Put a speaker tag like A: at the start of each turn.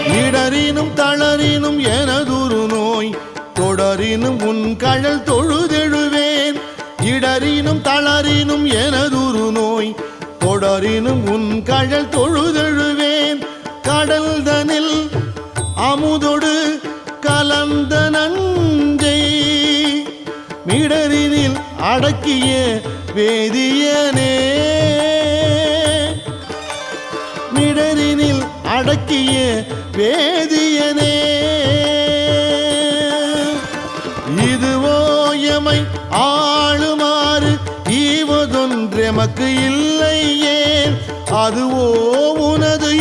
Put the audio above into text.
A: இடரினும் தளரினும் எனதுரு நோய் தொடரினும் உன் கழல் தொழுதெழுவேன். இடரினும் தளரினும் எனதுரு நோய் தொடரினும் உன் கழல் தொழுதெழுவேன். கடல்தனில் அமுதொடு கலந்த நஞ்சை மிடரினில் அடக்கிய வேதியனே. மிடரினில் அடக்கிய வேதியனே. இதுவோ எமை ஆளுமாறு ஈவதொன்றெமக்கு இல்லை ஏன் அதுவோ உனது